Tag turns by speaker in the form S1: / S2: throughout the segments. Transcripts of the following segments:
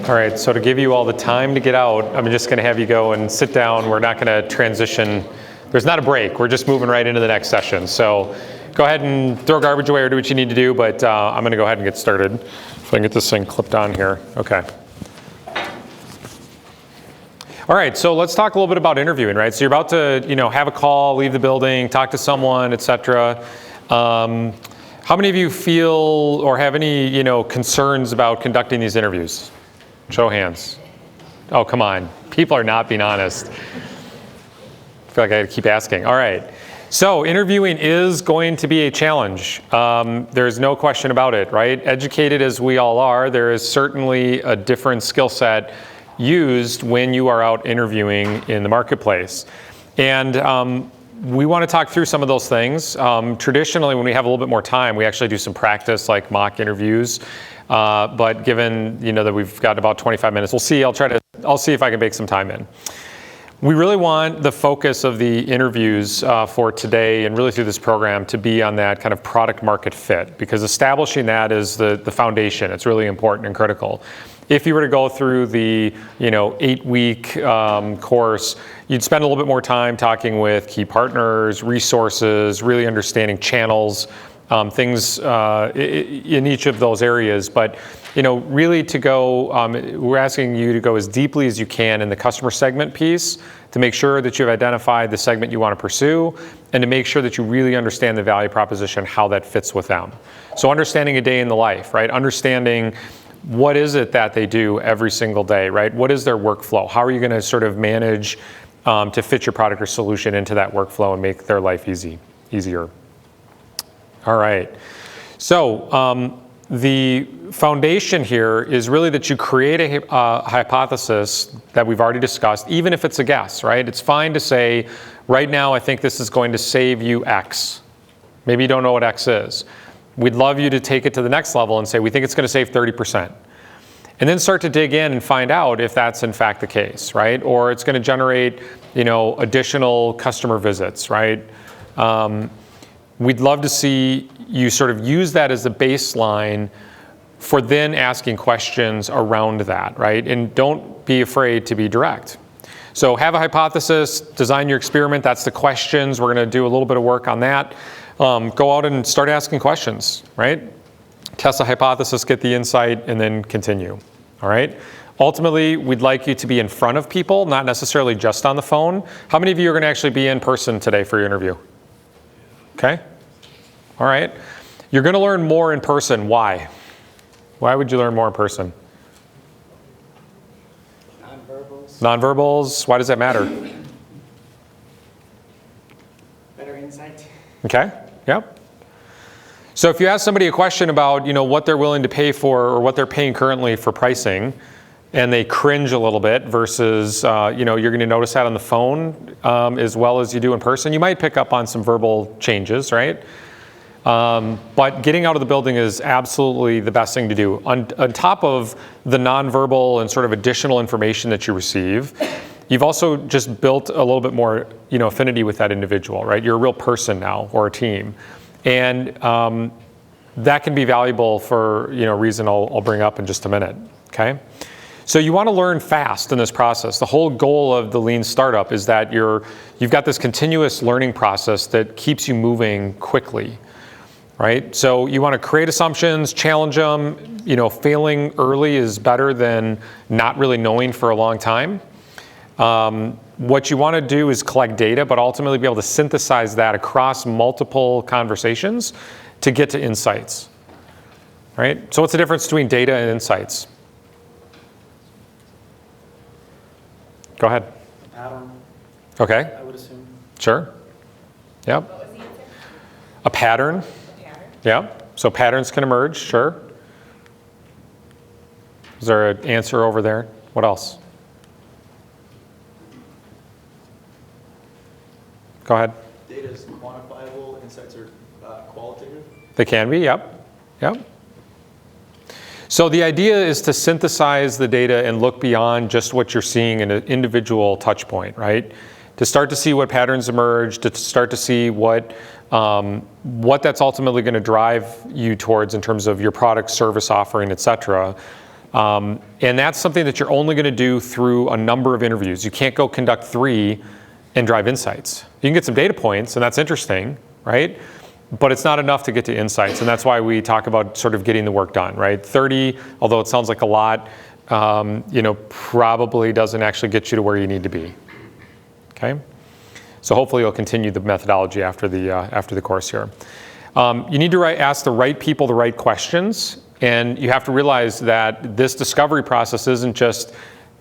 S1: All right, so to give you all the time to get out, I'm just going to have you go and sit down. We're not going to transition. There's not a break. We're just moving right into the next session. So go ahead and throw garbage away or do what you need to do, but I'm going to go ahead and get started. If I can get this thing clipped on here. Okay. All right, so let's talk a little bit about interviewing, right? So you're about to, have a call, leave the building, talk to someone, etc. How many of you feel or have any, concerns about conducting these interviews? Show of hands. Oh, come on. People are not being honest. I feel like I gotta keep asking. All right. So interviewing is going to be a challenge. There's no question about it, right? Educated as we all are, there is certainly a different skill set used when you are out interviewing in the marketplace. And we want to talk through some of those things. Traditionally, when we have a little bit more time, we actually do some practice like mock interviews. But given that we've got about 25 minutes, we'll see. I'll see if I can make some time in. We really want the focus of the interviews for today and really through this program to be on that kind of product market fit, because establishing that is the foundation. It's really important and critical. If you were to go through the 8-week course, you'd spend a little bit more time talking with key partners, resources, really understanding channels, things in each of those areas. But really to go, we're asking you to go as deeply as you can in the customer segment piece to make sure that you've identified the segment you want to pursue and to make sure that you really understand the value proposition, how that fits with them. So understanding a day in the life, right? Understanding what is it that they do every single day, right? What is their workflow? How are you going to sort of manage to fit your product or solution into that workflow and make their life easier? All right. So the foundation here is really that you create a hypothesis that we've already discussed, even if it's a guess, right? It's fine to say, right now I think this is going to save you X. Maybe you don't know what X is. We'd love you to take it to the next level and say, we think it's going to save 30%. And then start to dig in and find out if that's in fact the case, right? Or it's going to generate, additional customer visits, right? We'd love to see you sort of use that as a baseline for then asking questions around that, right? And don't be afraid to be direct. So have a hypothesis, design your experiment. That's the questions. We're going to do a little bit of work on that. Go out and start asking questions, right? Test a hypothesis, get the insight, and then continue, all right? Ultimately, we'd like you to be in front of people, not necessarily just on the phone. How many of you are going to actually be in person today for your interview? Okay, all right. You're going to learn more in person. Why? Why would you learn more in person?
S2: Nonverbals.
S1: Nonverbals, why does that matter?
S2: Better insight.
S1: Okay, yep. So if you ask somebody a question about, what they're willing to pay for or what they're paying currently for pricing, and they cringe a little bit versus, you're going to notice that on the phone as well as you do in person, you might pick up on some verbal changes, right? But getting out of the building is absolutely the best thing to do. On top of the nonverbal and sort of additional information that you receive, you've also just built a little bit more, affinity with that individual, right? You're a real person now, or a team. And that can be valuable for, a reason I'll bring up in just a minute, okay? So you want to learn fast in this process. The whole goal of the lean startup is that you've got this continuous learning process that keeps you moving quickly, right? So you want to create assumptions, challenge them. Failing early is better than not really knowing for a long time. What you want to do is collect data, but ultimately be able to synthesize that across multiple conversations to get to insights, right? So what's the difference between data and insights? Go ahead.
S2: Pattern.
S1: Okay.
S2: I would assume.
S1: Sure. Yep.
S3: What was the answer?
S1: A pattern.
S3: A pattern?
S1: Yep. So patterns can emerge. Sure. Is there an answer over there? What else? Go ahead.
S4: Data is quantifiable, insights are qualitative?
S1: They can be, yep. Yep. So the idea is to synthesize the data and look beyond just what you're seeing in an individual touch point, right? To start to see what patterns emerge, to start to see what that's ultimately going to drive you towards in terms of your product, service offering, et cetera. And that's something that you're only going to do through a number of interviews. You can't go conduct 3 and drive insights. You can get some data points, and that's interesting, right? But it's not enough to get to insights, and that's why we talk about sort of getting the work done, right? 30, although it sounds like a lot, probably doesn't actually get you to where you need to be. Okay, so hopefully you'll continue the methodology after the course here. You need to ask the right people the right questions, and you have to realize that this discovery process isn't just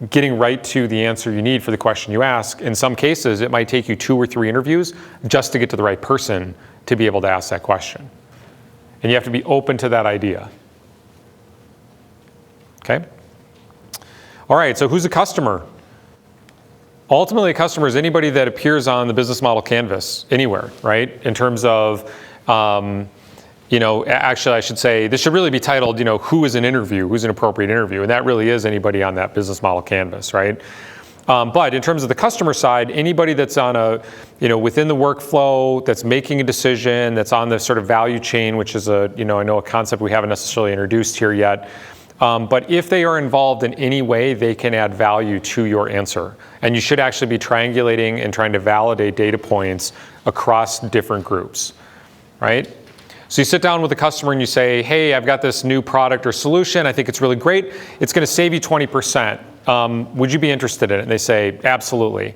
S1: getting right to the answer you need for the question you ask. In some cases, it might take you 2 or 3 interviews just to get to the right person to be able to ask that question. And you have to be open to that idea. Okay? All right, so who's a customer? Ultimately, a customer is anybody that appears on the business model canvas anywhere, right? In terms of, actually I should say, this should really be titled, who is an interview, who's an appropriate interview, and that really is anybody on that business model canvas, right? But in terms of the customer side, anybody that's on within the workflow, that's making a decision, that's on the sort of value chain, which is I know a concept we haven't necessarily introduced here yet. But if they are involved in any way, they can add value to your answer. And you should actually be triangulating and trying to validate data points across different groups, right? So you sit down with the customer and you say, hey, I've got this new product or solution. I think it's really great. It's going to save you 20%. Would you be interested in it? And they say, absolutely.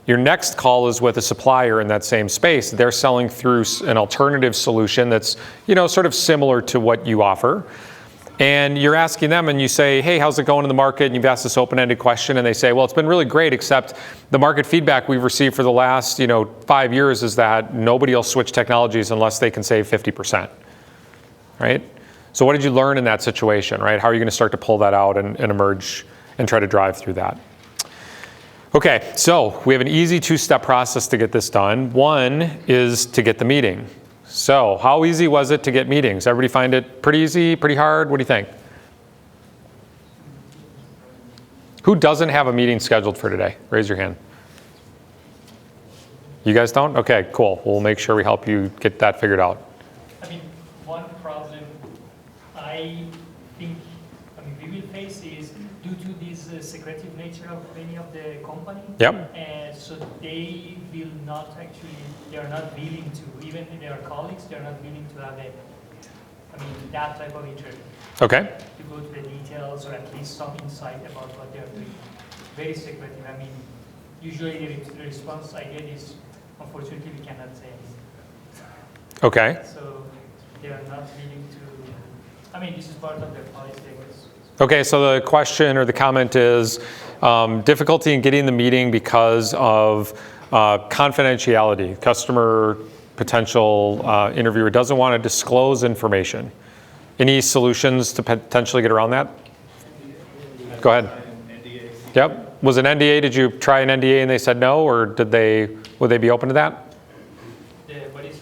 S1: Your next call is with a supplier in that same space. They're selling through an alternative solution that's, sort of similar to what you offer. And you're asking them and you say, hey, how's it going in the market? And you've asked this open-ended question and they say, well, it's been really great, except the market feedback we've received for the last 5 years is that nobody will switch technologies unless they can save 50%, right? So what did you learn in that situation, right? How are you going to start to pull that out and emerge and try to drive through that? Okay, so we have an easy 2-step process to get this done. One is to get the meeting. So how easy was it to get meetings? Everybody find it pretty easy, pretty hard? What do you think? Who doesn't have a meeting scheduled for today? Raise your hand. You guys don't? Okay, cool. We'll make sure we help you get that figured out.
S3: One problem I think we will face is due to this secretive nature of many of the company.
S1: Yep.
S3: So they will not actually, they are not willing to, even if they are colleagues, they are not willing to have that type of interview.
S1: Okay.
S3: To go to the details or at least some insight about what they are doing. Very secretive. Usually the response I get is, unfortunately, we cannot say anything.
S1: Okay.
S3: So they are not willing to, this is part of their policy, I guess.
S1: Okay, so the question or the comment is difficulty in getting the meeting because of confidentiality. Customer, potential interviewer doesn't want to disclose information. Any solutions to potentially get around that? Go ahead. Yep. Was it NDA? Did you try an NDA and they said no, or would they be open to that?
S3: What is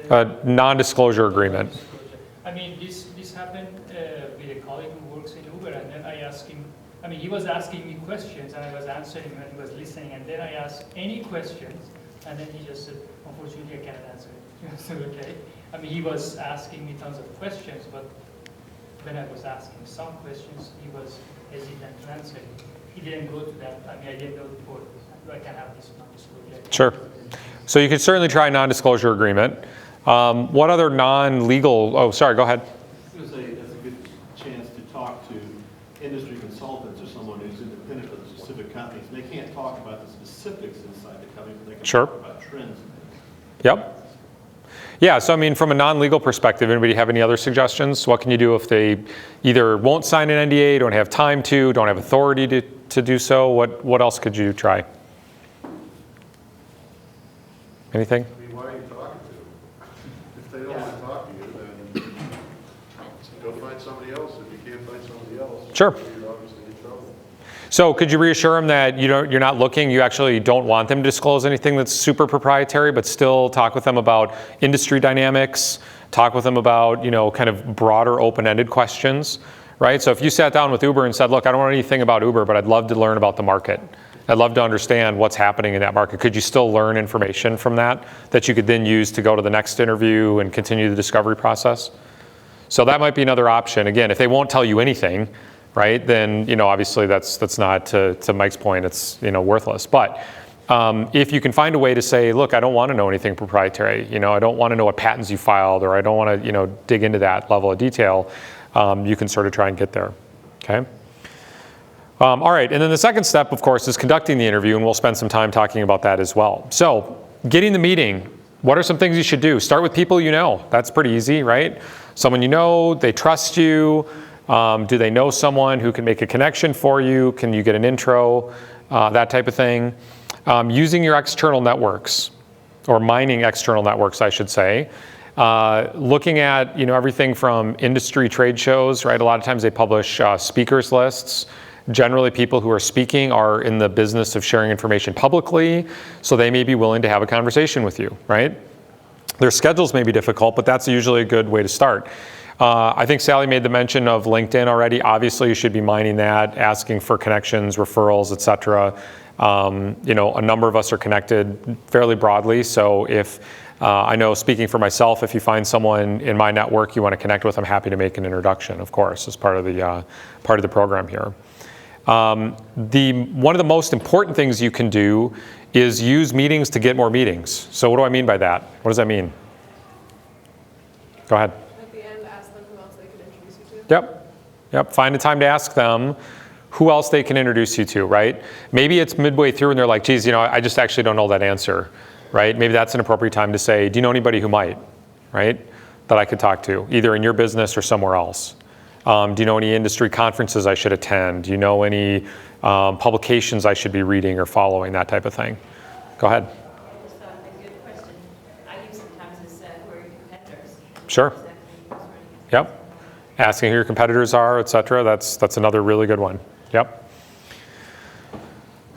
S3: the
S1: non-disclosure agreement.
S3: This happened with a colleague who works in Uber, and then I asked him. He was asking me questions, and I was answering when he was listening. And then I asked any questions, and then he just said, "Unfortunately, I cannot answer it." I said, "Okay." He was asking me tons of questions, but when I was asking some questions, he was hesitant to answer it. He didn't go to that. I didn't know before. I can have this non-disclosure.
S1: Sure. So you could certainly try non-disclosure agreement. What other non-legal? Oh, sorry. Go ahead.
S5: I was going to say that's a good chance to talk to industry consultants or someone who's independent of the specific companies. And they can't talk about the specifics inside the company, but they can
S1: Sure.
S5: talk about trends and things.
S1: Yep. Yeah, so from a non-legal perspective, anybody have any other suggestions? What can you do if they either won't sign an NDA, don't have time to, don't have authority to do so? What else could you try? Anything?
S6: Why are you talking to them? If they don't want to talk to you, then go find somebody else. If you can't find somebody else,
S1: Sure.
S6: you're obviously in trouble.
S1: So could you reassure them that you're not looking, you actually don't want them to disclose anything that's super proprietary, but still talk with them about industry dynamics, talk with them about kind of broader open-ended questions, right? So if you sat down with Uber and said, look, I don't know anything about Uber, but I'd love to learn about the market. I'd love to understand what's happening in that market. Could you still learn information from that you could then use to go to the next interview and continue the discovery process? So that might be another option. Again, if they won't tell you anything, right? Then, obviously that's not, to Mike's point, it's, worthless. But if you can find a way to say, look, I don't want to know anything proprietary, I don't want to know what patents you filed, or I don't want to, dig into that level of detail, you can sort of try and get there, okay? All right, and then the second step, of course, is conducting the interview, and we'll spend some time talking about that as well. So, getting the meeting, what are some things you should do? Start with people you know. That's pretty easy, right? Someone you know, they trust you. Do they know someone who can make a connection for you? Can you get an intro? That type of thing. Using your external networks, or mining external networks, I should say. Looking at, everything from industry trade shows, right? A lot of times they publish speakers lists. Generally, people who are speaking are in the business of sharing information publicly, so they may be willing to have a conversation with you, right? Their schedules may be difficult, but that's usually a good way to start. I think Sally made the mention of LinkedIn already. Obviously, you should be mining that, asking for connections, referrals, et cetera. A number of us are connected fairly broadly, so if I know, speaking for myself, if you find someone in my network you want to connect with, I'm happy to make an introduction, of course, as part of the program here. One of the most important things you can do is use meetings to get more meetings. So what do I mean by that? What does that mean? Go ahead.
S7: At the end, ask them who else they could introduce you to.
S1: Yep. Find a time to ask them who else they can introduce you to, right? Maybe it's midway through and they're like, geez, I just actually don't know that answer, right? Maybe that's an appropriate time to say, do you know anybody who might, right? That I could talk to, either in your business or somewhere else. Do you know any industry conferences I should attend? Do you know any publications I should be reading or following, that type of thing? Go ahead.
S8: Just a good question. I use sometimes is who are your competitors?
S1: Sure. Yep. Asking who your competitors are, et cetera. That's another really good one. Yep.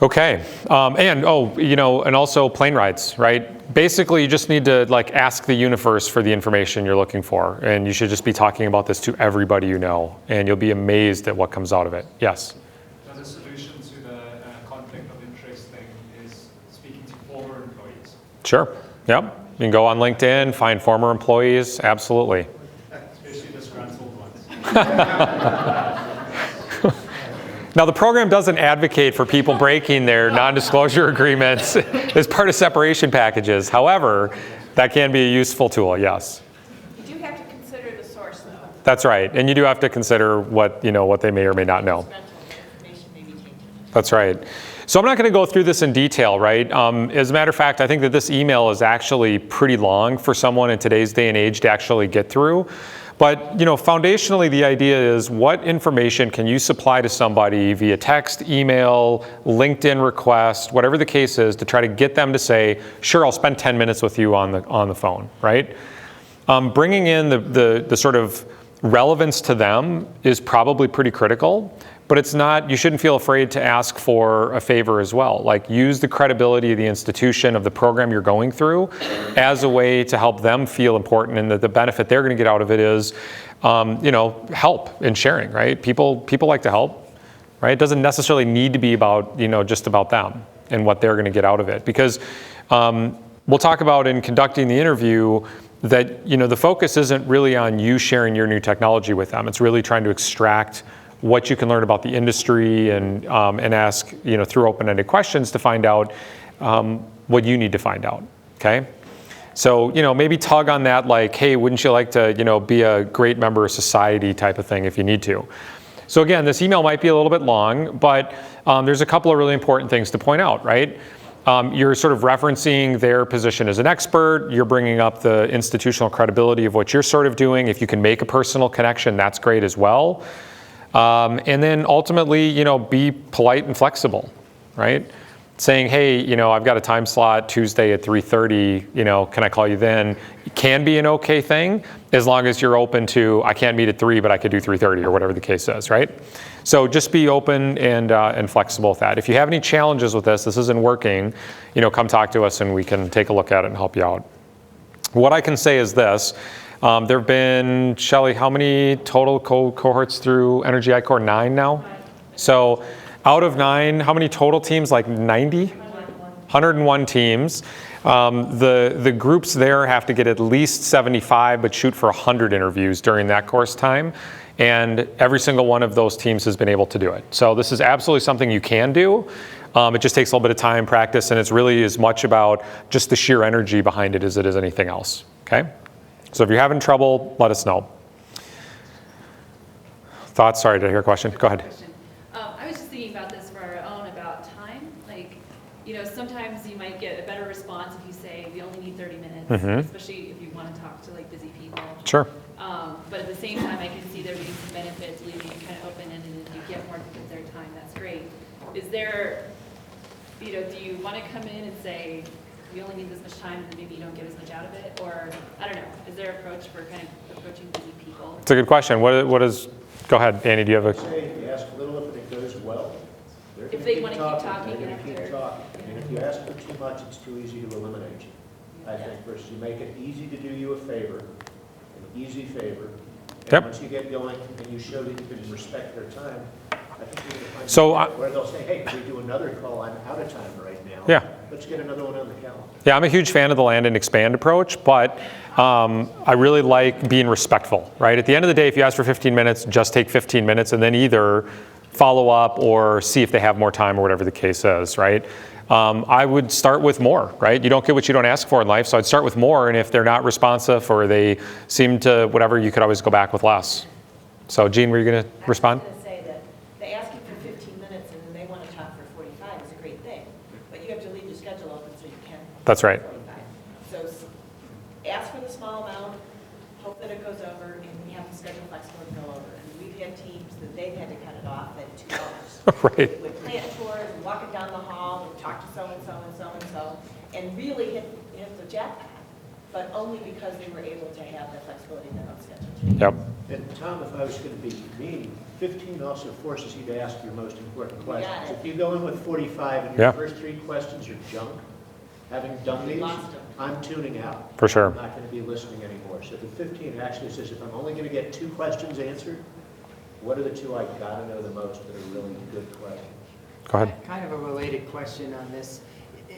S1: Okay. And also plane rides, right? Basically, you just need to ask the universe for the information you're looking for, and you should just be talking about this to everybody you know, and you'll be amazed at what comes out of it. Yes.
S9: The solution to the conflict of interest thing is speaking to former employees.
S1: Sure. Yep. You can go on LinkedIn, find former employees. Absolutely.
S9: Especially disgruntled ones.
S1: Now, the program doesn't advocate for people breaking their non-disclosure agreements as part of separation packages. However, that can be a useful tool, yes.
S7: You do have to consider the source, though.
S1: That's right. And you do have to consider what they may or may not know. That's right. So I'm not going to go through this in detail, right? As a matter of fact, I think that this email is actually pretty long for someone in today's day and age to actually get through. But foundationally, the idea is what information can you supply to somebody via text, email, LinkedIn request, whatever the case is, to try to get them to say, sure, I'll spend 10 minutes with you on the phone, right? Bringing in the sort of relevance to them is probably pretty critical, but it's not, you shouldn't feel afraid to ask for a favor as well. Use the credibility of the institution, of the program you're going through, as a way to help them feel important, and that the benefit they're going to get out of it is, help in sharing, right? People like to help, right? It doesn't necessarily need to be about, just about them and what they're going to get out of it. Because we'll talk about in conducting the interview that, the focus isn't really on you sharing your new technology with them. It's really trying to extract what you can learn about the industry and ask, through open-ended questions to find out what you need to find out, okay? So, maybe tug on that hey, wouldn't you like to, be a great member of society type of thing if you need to. So again, this email might be a little bit long, but there's a couple of really important things to point out, right? You're sort of referencing their position as an expert. You're bringing up the institutional credibility of what you're sort of doing. If you can make a personal connection, that's great as well. And then ultimately, be polite and flexible, right? Saying, hey, I've got a time slot Tuesday at 3:30, can I call you then? It can be an okay thing as long as you're open to, I can't meet at 3, but I could do 3:30 or whatever the case is, right? So just be open and flexible with that. If you have any challenges with this isn't working, come talk to us and we can take a look at it and help you out. What I can say is this. There have been, Shelley, how many total cohorts through Energy I-Core? 9 now? So out of 9, how many total teams? 90? 101 teams. The groups there have to get at least 75, but shoot for 100 interviews during that course time. And every single one of those teams has been able to do it. So this is absolutely something you can do. It just takes a little bit of time, practice, and it's really as much about just the sheer energy behind it as it is anything else, okay? So if you're having trouble, let us know. Thoughts? Sorry, did I hear a question? Go ahead.
S8: I was just thinking about this for our own, about time. Like, you know, sometimes you might get a better response if you say, we only need 30 minutes, especially if you want to talk to like busy people.
S1: Sure.
S8: But at the same time, I can see there being some benefits, leaving it kind of open-ended, and if you get more of their time, that's great. Is there, you know, do you want to come in and say, we only need this much time, and maybe you don't get as much out of it? Or, I don't know, is there an approach for kind of approaching busy people?
S1: It's a good question. What is, go ahead, Annie, do you have a?
S10: Say, if you ask a little, if it goes well, they're
S8: If
S10: gonna
S8: they
S10: keep
S8: want to keep
S10: talking,
S8: talking
S10: they're gonna keep
S8: after.
S10: talking. And if you ask for too much, it's too easy to eliminate you. I think versus you make it easy to do you a favor, an easy favor. And
S1: Yep.
S10: once you get going and you show that you can respect their time, I think you're gonna find
S1: So,
S10: where they'll say, hey, can we do another call? I'm out of time right now.
S1: Yeah.
S10: Let's get another one on the calendar.
S1: Yeah, I'm a huge fan of the land and expand approach, but I really like being respectful, right? At the end of the day, if you ask for 15 minutes, just take 15 minutes and then either follow up or see if they have more time or whatever the case is, right? I would start with more, right? You don't get what you don't ask for in life, so I'd start with more, and if they're not responsive or they seem to whatever, you could always go back with less. So, Jean, were you going to respond?
S11: I was going to say that they ask you for 15 minutes and then they want to talk for 45 is a great thing, but you have to leave your schedule open so you can.
S1: That's right.
S11: 45. So ask for the small amount, hope that it goes over, and we have the schedule flexible to go over. And we've had teams that they've had to cut it off at 2 hours.
S1: Right.
S11: With plant tours, and walking down the hall, and talk to so-and-so and so-and-so, and really hit the jackpot, but only because they were able to have the flexibility in their own schedule.
S1: Yep.
S10: And Tom, if I was going to be mean, 15 also forces you to ask your most important questions.
S11: got it.
S10: If you go in with 45 and your
S1: Yeah.
S10: first 3 questions are junk, having done
S11: We
S10: these,
S11: lost 'em.
S10: I'm tuning out.
S1: For sure.
S10: I'm not going to be listening anymore. So the 15 actually says, if I'm only going to get 2 questions answered, what are the 2 I got to know the most that are really good questions?
S1: Go ahead.
S2: Kind of a related question on this.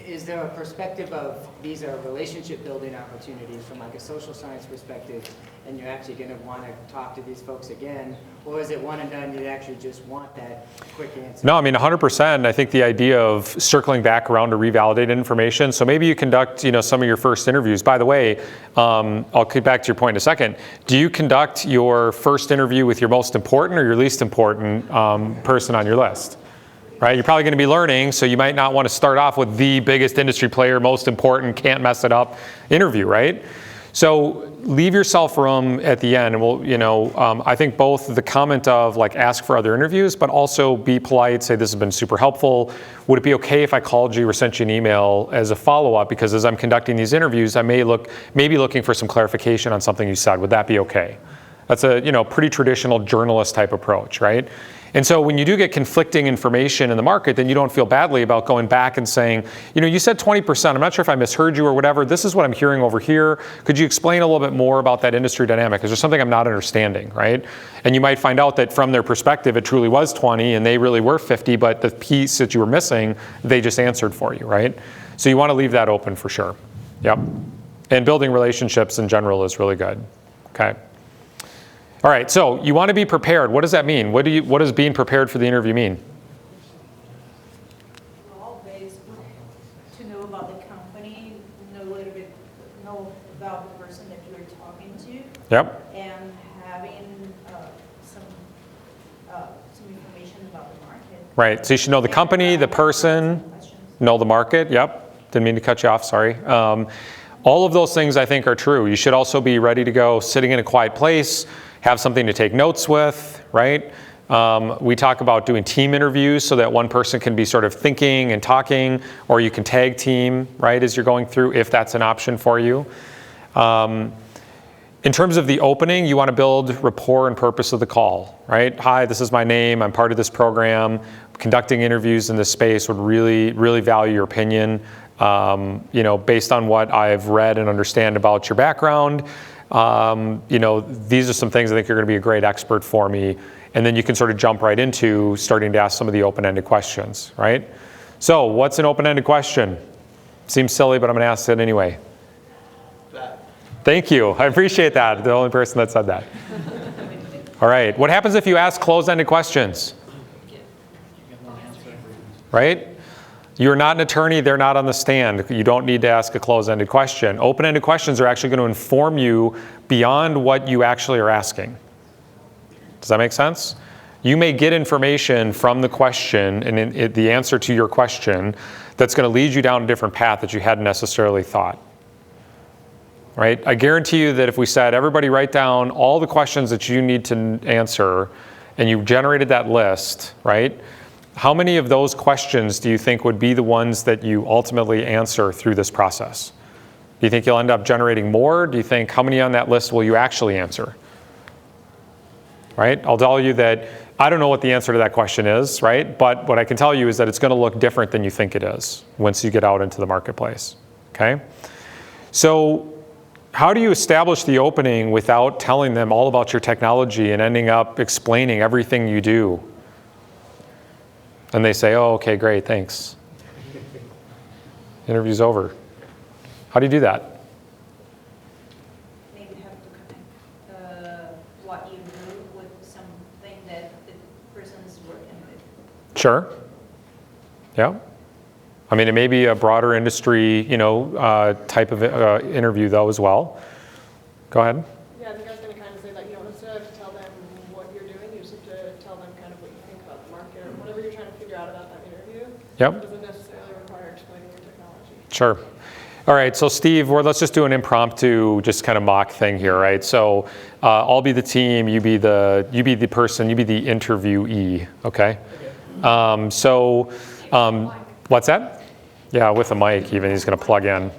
S2: Is there a perspective of these are relationship building opportunities from like a social science perspective, and you're actually going to want to talk to these folks again? Or is it one and done, you actually just want that quick answer?
S1: No, I mean 100%. I think the idea of circling back around to revalidate information. So maybe you conduct, some of your first interviews. By the way, I'll get back to your point in a second. Do you conduct your first interview with your most important or your least important person on your list? Right? You're probably going to be learning, so you might not want to start off with the biggest industry player, most important, can't mess it up interview, right? So leave yourself room at the end. And we'll, I think both the comment of like ask for other interviews, but also be polite, say this has been super helpful. Would it be okay if I called you or sent you an email as a follow-up? Because as I'm conducting these interviews, I may be looking for some clarification on something you said. Would that be okay? That's a pretty traditional journalist type approach, right? And so when you do get conflicting information in the market, then you don't feel badly about going back and saying, you said 20%, I'm not sure if I misheard you or whatever, this is what I'm hearing over here. Could you explain a little bit more about that industry dynamic? Is there something I'm not understanding, right? And you might find out that from their perspective, it truly was 20 and they really were 50, but the piece that you were missing, they just answered for you, right? So you want to leave that open for sure. Yep. And building relationships in general is really good, okay? All right, so you want to be prepared. What does that mean? What does being prepared for the interview mean?
S7: Always to know about the company, know a little bit, know about the person that you're talking to,
S1: Yep.
S7: and having some information about the market.
S1: Right, so you should know the company, the person, know the market. Yep, didn't mean to cut you off, sorry. All of those things I think are true. You should also be ready to go sitting in a quiet place, have something to take notes with, right? We talk about doing team interviews so that one person can be sort of thinking and talking, or you can tag team, right, as you're going through, if that's an option for you. In terms of the opening, you want to build rapport and purpose of the call, right? Hi, this is my name, I'm part of this program. Conducting interviews in this space would really, really value your opinion. Based on what I've read and understand about your background, these are some things I think you're going to be a great expert for me. And then you can sort of jump right into starting to ask some of the open-ended questions, right? So what's an open-ended question? Seems silly, but I'm going to ask it anyway.
S4: That.
S1: Thank you. I appreciate that. The only person that said that. All right. What happens if you ask closed-ended questions? Right? You're not an attorney. They're not on the stand. You don't need to ask a closed-ended question. Open-ended questions are actually going to inform you beyond what you actually are asking. Does that make sense? You may get information from the question and the answer to your question that's going to lead you down a different path that you hadn't necessarily thought. Right? I guarantee you that if we said, everybody write down all the questions that you need to answer, and you generated that list, right? How many of those questions do you think would be the ones that you ultimately answer through this process? Do you think you'll end up generating more? Do you think, how many on that list will you actually answer? Right? I'll tell you that I don't know what the answer to that question is, right? But what I can tell you is that it's going to look different than you think it is once you get out into the marketplace, okay? So how do you establish the opening without telling them all about your technology and ending up explaining everything you do? And they say, oh, okay, great, thanks. Interview's over. How do you do that?
S7: Maybe have to connect what you do with something that the person is working with.
S1: Sure. Yeah. I mean, it may be a broader industry, type of interview though as well. Go ahead.
S12: Yeah, I think I was going to kind of say that you don't necessarily have to tell them what you're doing. You just have to tell them kind of what you think about the market or whatever you're trying to figure out about that interview.
S1: Yep.
S12: It doesn't necessarily require explaining your technology.
S1: Sure. All right, so Steve, let's just do an impromptu, just kind of mock thing here, right? So I'll be the team, you be the person, you be the interviewee, okay? What's that? Yeah, with a mic even, he's going to plug in.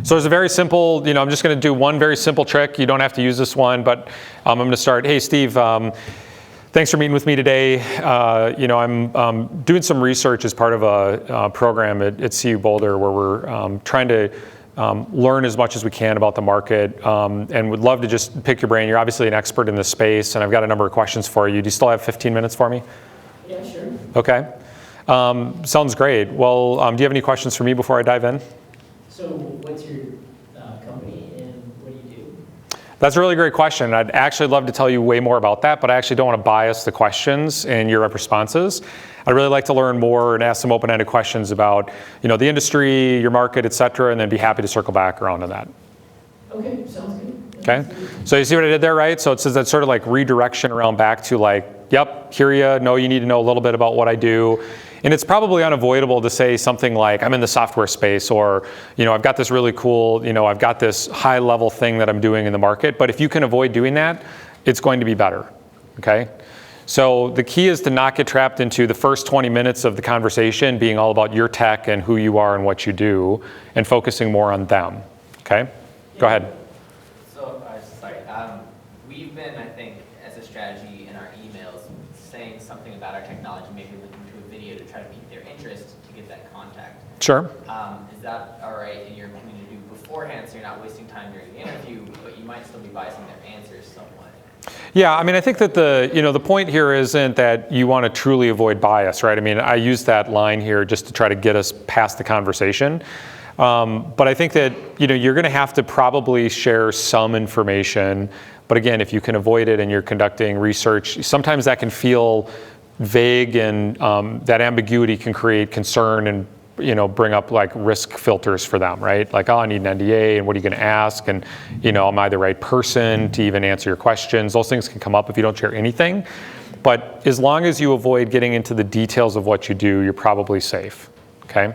S1: So there's a very simple, I'm just going to do one very simple trick. You don't have to use this one, but I'm going to start. Hey, Steve, thanks for meeting with me today. I'm doing some research as part of a program at CU Boulder where we're trying to learn as much as we can about the market and would love to just pick your brain. You're obviously an expert in this space, and I've got a number of questions for you. Do you still have 15 minutes for me?
S13: Yeah, sure.
S1: Okay. Sounds great. Well, do you have any questions for me before I dive in?
S13: So what's your company and what do you do?
S1: That's a really great question. I'd actually love to tell you way more about that, but I actually don't want to bias the questions and your responses. I'd really like to learn more and ask some open-ended questions about, the industry, your market, et cetera, and then be happy to circle back around to that.
S13: Okay, sounds good.
S1: Okay, so you see what I did there, right? So it says that sort of like redirection around back to like, yep, hear ya, no, you need to know a little bit about what I do. And it's probably unavoidable to say something like, I'm in the software space, or, I've got this really cool, I've got this high level thing that I'm doing in the market. But if you can avoid doing that, it's going to be better, okay? So the key is to not get trapped into the first 20 minutes of the conversation being all about your tech and who you are and what you do, and focusing more on them, okay? Go ahead.
S14: So, sorry, we've been, I think, as a strategy in our emails, saying something about our technology, maybe linking to a video to try to pique their interest to get that contact.
S1: Sure.
S14: Is that all right in your opinion to do beforehand, so you're not wasting time during the interview, but you might still be biasing their answers somewhat?
S1: Yeah, I mean, I think that the point here isn't that you want to truly avoid bias, right? I mean, I use that line here just to try to get us past the conversation. But I think that, you're going to have to probably share some information. But again, if you can avoid it and you're conducting research, sometimes that can feel vague, and that ambiguity can create concern and bring up like risk filters for them, right? Like, oh, I need an NDA, and what are you going to ask? And am I the right person to even answer your questions? Those things can come up if you don't share anything. But as long as you avoid getting into the details of what you do, you're probably safe, okay?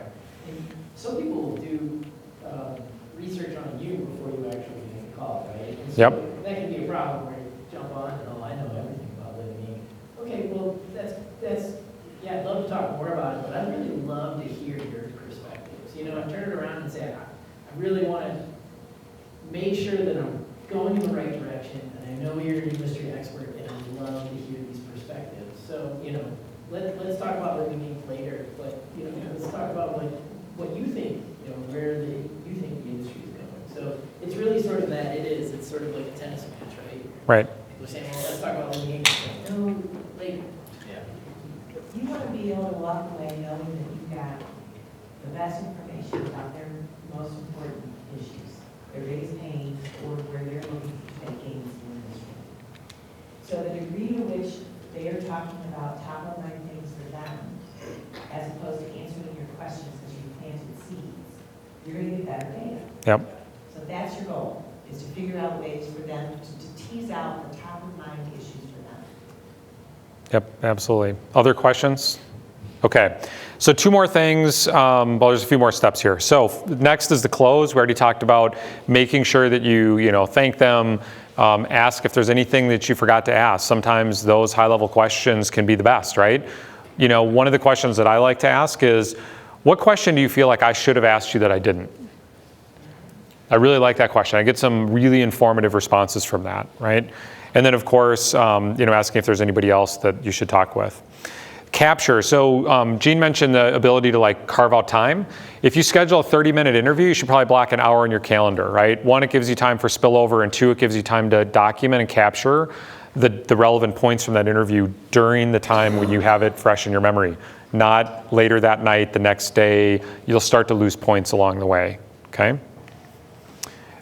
S13: Some people do research on you before you actually make a call, right? And so
S1: Yep.
S13: that can be a problem where you jump on and, I know everything about Divination. Okay, well, yeah, I'd love to talk more about it, but I'd really love to hear your perspectives. Turn it around and say, I really want to make sure that I'm going in the right direction, and I know you're an industry expert, and I'd love to hear these perspectives. So, let's talk about what we need later, but, let's talk about what you think, where you think the industry is going. So it's really sort of that, it's sort of like a tennis match, right?
S1: Right.
S13: We're saying, well, let's talk about litigation. No, later.
S11: You want to be able to walk away knowing that you've got
S15: the best information about their most important issues, their biggest pains, or where they're looking to make gains in the industry. So the degree to which they are talking about top of mind things for them, as opposed to answering your questions as you planted seeds, you're going to get better data.
S1: Yep.
S15: So that's your goal, is to figure out ways for them to tease out the top of mind issues for them.
S1: Yep, absolutely. Other questions? Okay, so two more things. Well, there's a few more steps here. So next is the close. We already talked about making sure that you thank them, ask if there's anything that you forgot to ask. Sometimes those high-level questions can be the best, right? One of the questions that I like to ask is, what question do you feel like I should have asked you that I didn't? I really like that question. I get some really informative responses from that, right? And then, of course, asking if there's anybody else that you should talk with. Capture. So Gene mentioned the ability to carve out time. If you schedule a 30-minute interview, you should probably block an hour in your calendar, right? One, it gives you time for spillover, and two, it gives you time to document and capture the relevant points from that interview during the time when you have it fresh in your memory. Not later that night, the next day. You'll start to lose points along the way, okay?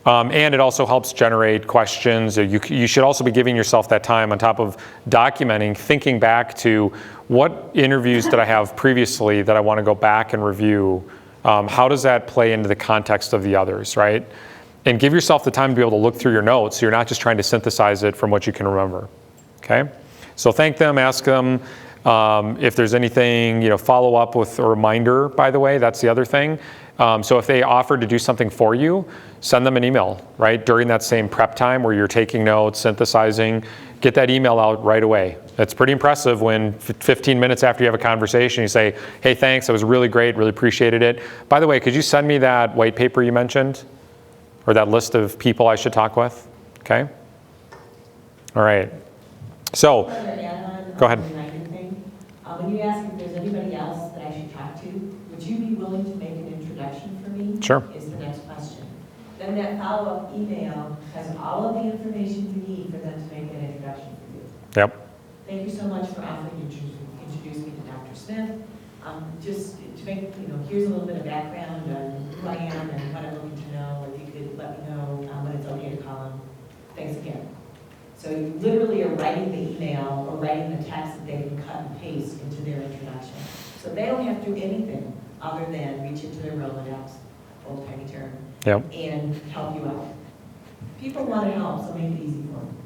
S1: And it also helps generate questions. You should also be giving yourself that time on top of documenting, thinking back to what interviews did I have previously that I want to go back and review. How does that play into the context of the others, right? And give yourself the time to be able to look through your notes so you're not just trying to synthesize it from what you can remember, okay? So thank them, ask them. If there's anything, follow up with a reminder, by the way, that's the other thing. So if they offered to do something for you, send them an email, right? During that same prep time where you're taking notes, synthesizing, get that email out right away. It's pretty impressive when 15 minutes after you have a conversation, you say, hey, thanks, that was really great, really appreciated it. By the way, could you send me that white paper you mentioned? Or that list of people I should talk with, okay? All right. So, go ahead.
S15: When you ask if there's anybody else that I should talk to, would you be willing to make an introduction for me?
S1: Sure.
S15: Is the next question. Then that follow-up email has all of the information you need for them to make that introduction for you.
S1: Yep.
S15: Thank you so much for offering to introduce me to Dr. Smith. Just to make, here's a little bit of background on who I am and what I'm looking to know. If you could let me know when it's okay to call him. Thanks again. So you literally are writing the email or writing the text that they can cut and paste into their introduction. So they don't have to do anything other than reach into their Rolodex, old-timey term,
S1: yep,
S15: and help you out. People want to help, so make it easy for them.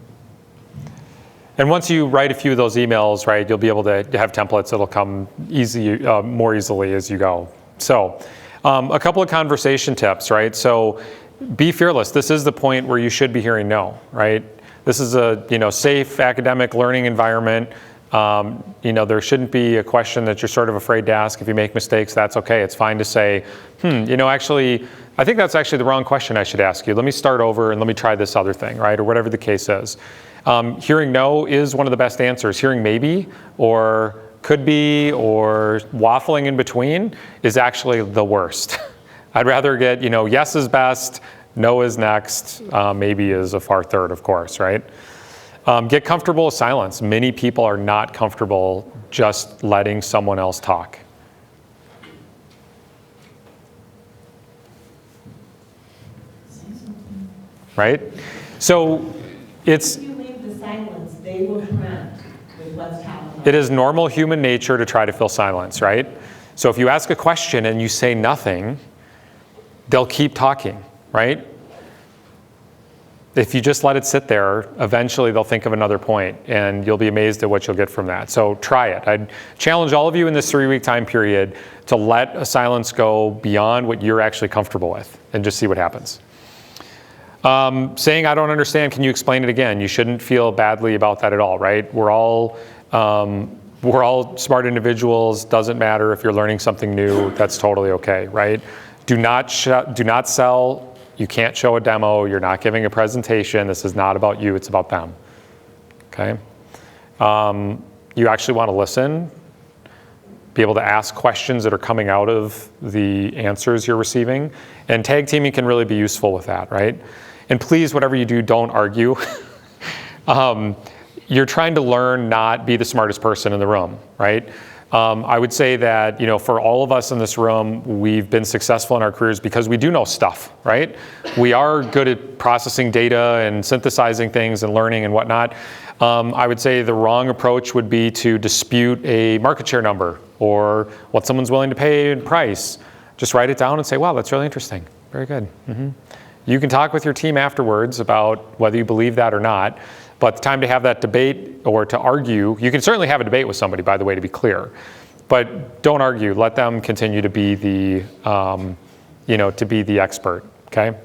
S1: And once you write a few of those emails, right, you'll be able to have templates that'll come more easily as you go. So a couple of conversation tips, right? So be fearless. This is the point where you should be hearing no, right? This is a safe academic learning environment. There shouldn't be a question that you're sort of afraid to ask. If you make mistakes, that's okay. It's fine to say, actually, I think that's actually the wrong question I should ask you. Let me start over and let me try this other thing, right? Or whatever the case is. Hearing no is one of the best answers. Hearing maybe or could be or waffling in between is actually the worst. I'd rather get, yes is best, no is next, maybe is a far third, of course, right? Get comfortable with silence. Many people are not comfortable just letting someone else talk. Right? So it's...
S15: If you leave the silence, they will correct with what's happening.
S1: It is normal human nature to try to fill silence, right? So if you ask a question and you say nothing, they'll keep talking, right? If you just let it sit there, eventually they'll think of another point, and you'll be amazed at what you'll get from that. So try it. I'd challenge all of you in this 3-week time period to let a silence go beyond what you're actually comfortable with and just see what happens. Saying, I don't understand, can you explain it again? You shouldn't feel badly about that at all, right? We're all smart individuals. Doesn't matter if you're learning something new. That's totally okay, right? Do not sell. You can't show a demo. You're not giving a presentation. This is not about you. It's about them, okay? You actually want to listen, be able to ask questions that are coming out of the answers you're receiving. And tag teaming can really be useful with that, right? And please, whatever you do, don't argue. You're trying to learn, not be the smartest person in the room, right? I would say that, for all of us in this room, we've been successful in our careers because we do know stuff, right? We are good at processing data and synthesizing things and learning and whatnot. I would say the wrong approach would be to dispute a market share number or what someone's willing to pay in price. Just write it down and say, wow, that's really interesting. Very good. You can talk with your team afterwards about whether you believe that or not. But the time to have that debate or to argue, you can certainly have a debate with somebody, by the way, to be clear. But don't argue. Let them continue to be the, to be the expert. Okay.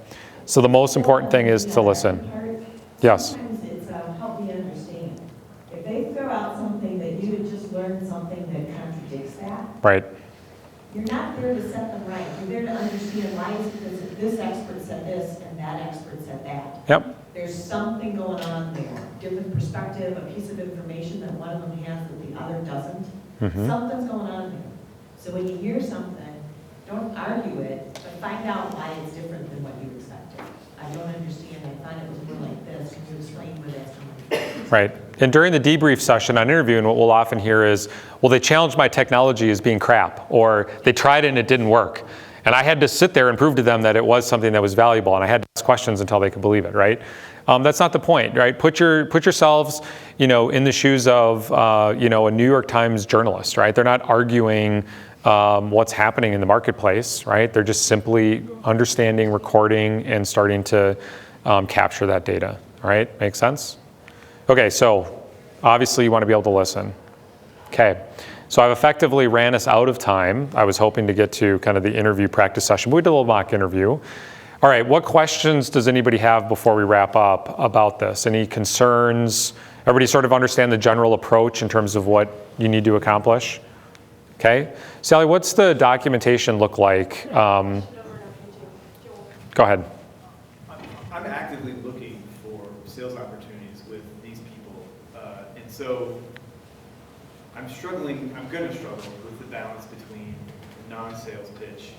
S1: So the most important thing is to listen. Yes.
S15: Sometimes it's help me understand. If they throw out something that you had just learned something that contradicts that,
S1: right.
S15: You're not there to set them right. You're there to understand why it's because this expert said this and that expert said that.
S1: Yep.
S15: There's something going on there, different perspective, a piece of information that one of them has that the other doesn't. Something's going on there. So when you hear something, don't argue it, but find out why it's different than what you expected. I don't understand. I thought it was more like this. Can you explain where that's coming from?
S1: Right. And during the debrief session on interviewing, what we'll often hear is, well, they challenged my technology as being crap, or they tried it and it didn't work. And I had to sit there and prove to them that it was something that was valuable, and I had to ask questions until they could believe it, right? That's not the point, right? Put yourselves, in the shoes of, a New York Times journalist, right? They're not arguing what's happening in the marketplace, right? They're just simply understanding, recording, and starting to capture that data, all right? Make sense? Okay, so obviously you want to be able to listen. Okay. So I've effectively ran us out of time. I was hoping to get to kind of the interview practice session, but we did a little mock interview. All right, what questions does anybody have before we wrap up about this? Any concerns? Everybody sort of understand the general approach in terms of what you need to accomplish? Okay. Sally, what's the documentation look like? Go ahead.
S4: I'm actively looking for sales opportunities with these people. And so I'm going to struggle with the balance between a non-sales pitch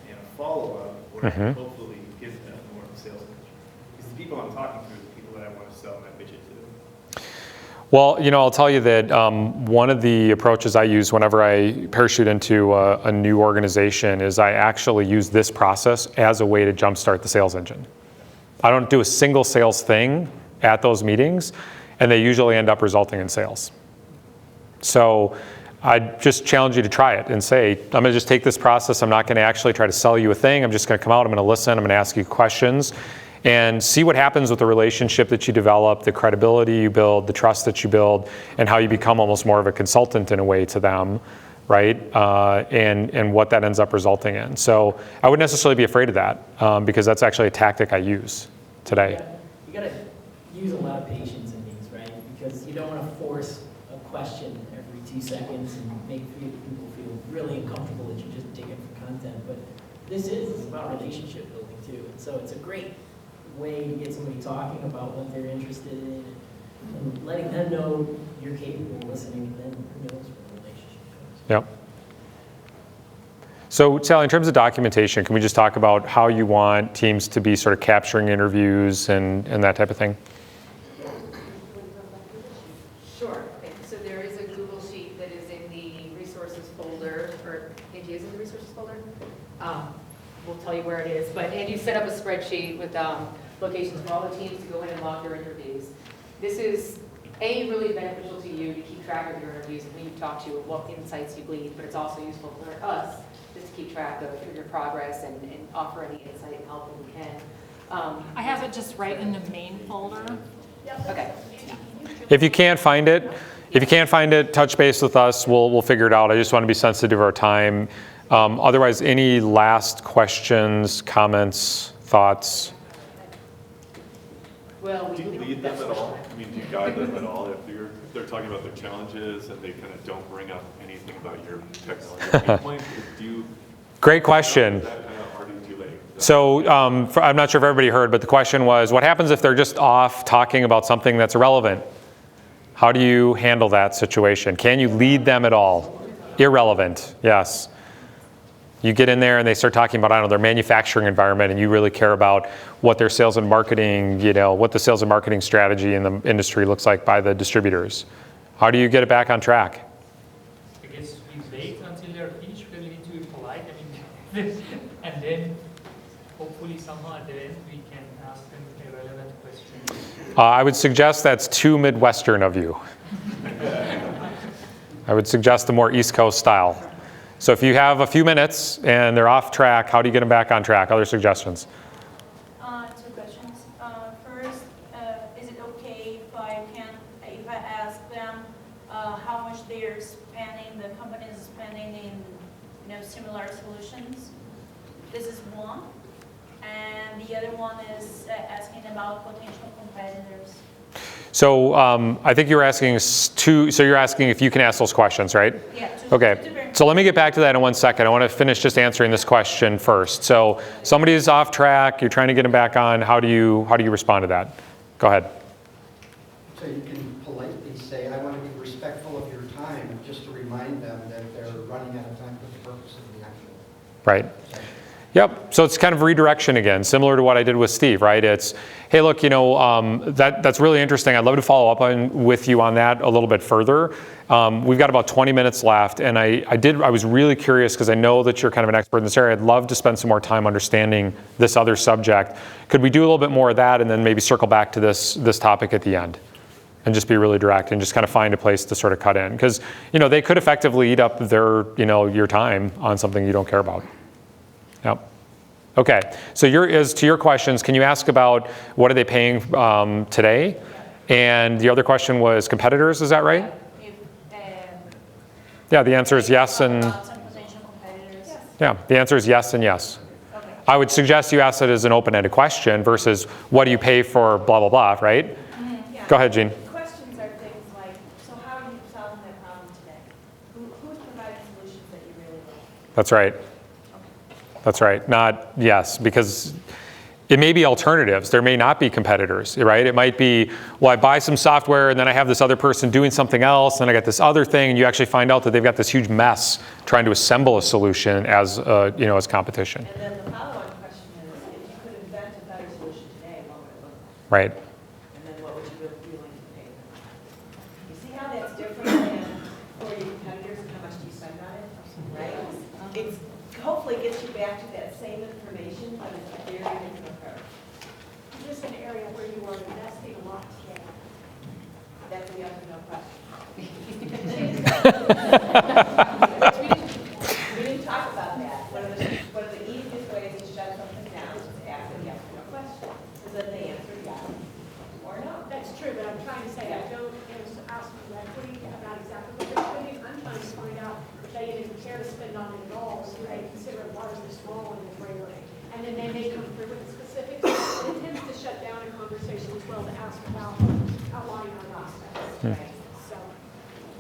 S4: and a follow-up where I can hopefully give them more of a sales pitch. Because the people I'm talking to are the people that I want to sell my widget to.
S1: Well, I'll tell you that one of the approaches I use whenever I parachute into a new organization is I actually use this process as a way to jumpstart the sales engine. I don't do a single sales thing at those meetings, and they usually end up resulting in sales. So I just challenge you to try it and say, I'm going to just take this process. I'm not going to actually try to sell you a thing. I'm just going to come out. I'm going to listen. I'm going to ask you questions and see what happens with the relationship that you develop, the credibility you build, the trust that you build, and how you become almost more of a consultant in a way to them, right? And what that ends up resulting in. So I wouldn't necessarily be afraid of that because that's actually a tactic I use today.
S13: You got to use a lot of patience in these, right? Because you don't want to force a question every 2 seconds and make people feel really uncomfortable that you're just digging for content. But this is about relationship building too. And so it's a great way to get somebody talking about what they're interested in and letting them know you're capable of listening, and then who knows where the relationship goes.
S1: Yep. So Sally, in terms of documentation, can we just talk about how you want teams to be sort of capturing interviews and that type of thing?
S8: Sure. So there is a Google Sheet that is in the resources folder, or Angie is in the resources folder. We'll tell you where it is, but Angie set up a spreadsheet with locations for all the teams to go in and log their interviews. This is really beneficial to you to keep track of your interviews and who you talk to and what insights you glean, but it's also useful for us just to keep track of your progress and offer any insight and help when we can.
S16: I have it just right in the main folder.
S8: Okay.
S1: If you can't find it, touch base with us. We'll figure it out. I just want to be sensitive of our time. Otherwise, any last questions, comments, thoughts?
S5: Do you lead them at all? I mean, do you guide them at all if they're talking about their challenges and they kind of don't bring up anything about your technology point?
S1: Great question. So I'm not sure if everybody heard, but the question was, what happens if they're just off talking about something that's irrelevant? How do you handle that situation? Can you lead them at all? Irrelevant, yes. You get in there and they start talking about, I don't know, their manufacturing environment, and you really care about what their sales and marketing, what the sales and marketing strategy in the industry looks like by the distributors. How do you get it back on track?
S3: I guess use And then hopefully somehow at the end we can ask them a relevant question.
S1: I would suggest that's too Midwestern of you. I would suggest a more East Coast style. So if you have a few minutes and they're off track, how do you get them back on track? Other suggestions?
S7: Two questions. First, is it okay if I ask them how much they're spending, the company is spending in similar solutions? This is one. And the other one is asking about potential competitors.
S1: So I think you're asking so you're asking if you can ask those questions, right?
S7: Yeah.
S1: Okay. So let me get back to that in 1 second. I want to finish just answering this question first. So somebody's off track, you're trying to get them back on. How do you respond to that? Go ahead.
S17: So you can politely say, I want to be respectful of your time, just to remind them that they're running out of time for the purpose of the actual.
S1: Right. Yep. So it's kind of redirection again, similar to what I did with Steve, right? It's, hey, look, that's really interesting. I'd love to follow up with you on that a little bit further. We've got about 20 minutes left, and I was really curious because I know that you're kind of an expert in this area. I'd love to spend some more time understanding this other subject. Could we do a little bit more of that and then maybe circle back to this topic at the end? And just be really direct and just kind of find a place to sort of cut in. Because, they could effectively eat up your time on something you don't care about. Yep. Okay. So to your questions, can you ask about what are they paying today? And the other question was competitors, is that right? Yeah, the answer is yes and yeah, the answer is yes and yes.
S7: Okay.
S1: I would suggest you ask it as an open-ended question versus what do you pay for blah, blah, blah, right?
S11: Mm-hmm. Yeah.
S1: Go ahead, Jean.
S11: Questions are things like, so how are you solving that problem today? Who's providing solutions that you really like?
S1: That's right. That's right. Not yes, because it may be alternatives. There may not be competitors, right? It might be, well, I buy some software and then I have this other person doing something else and I got this other thing, and you actually find out that they've got this huge mess trying to assemble a solution as as competition.
S11: And then the follow-on question is, if you could invent a better solution today, what would it look like?
S1: Right.
S11: And then what would you be willing to pay? You see how that's different than for your competitors and how much do you spend on it, right? It's hopefully gets you back to that same information, but it's a very different approach.
S12: Is this an area where you are investing a lot today?
S11: That's a yes or no question. We didn't talk about that. One of the easiest ways to shut something down is to ask a yes or no question. So then they answer yes or no.
S12: That's true, but I'm trying to say, I don't ask directly about exactly what they're spending. I'm trying to find out if they even care to spend on it at all, so they consider it large or small and greater. And then they may come through with the specifics. It tends to shut down a conversation as well to ask about outlining our process. Right? So,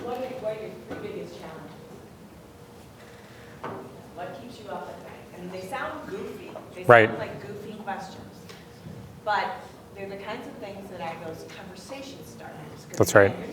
S11: What are your three biggest challenges? What keeps you up at night? I mean, they sound goofy. They sound like goofy questions. But they're the kinds of things that are those conversation starters.
S1: That's right.
S11: You're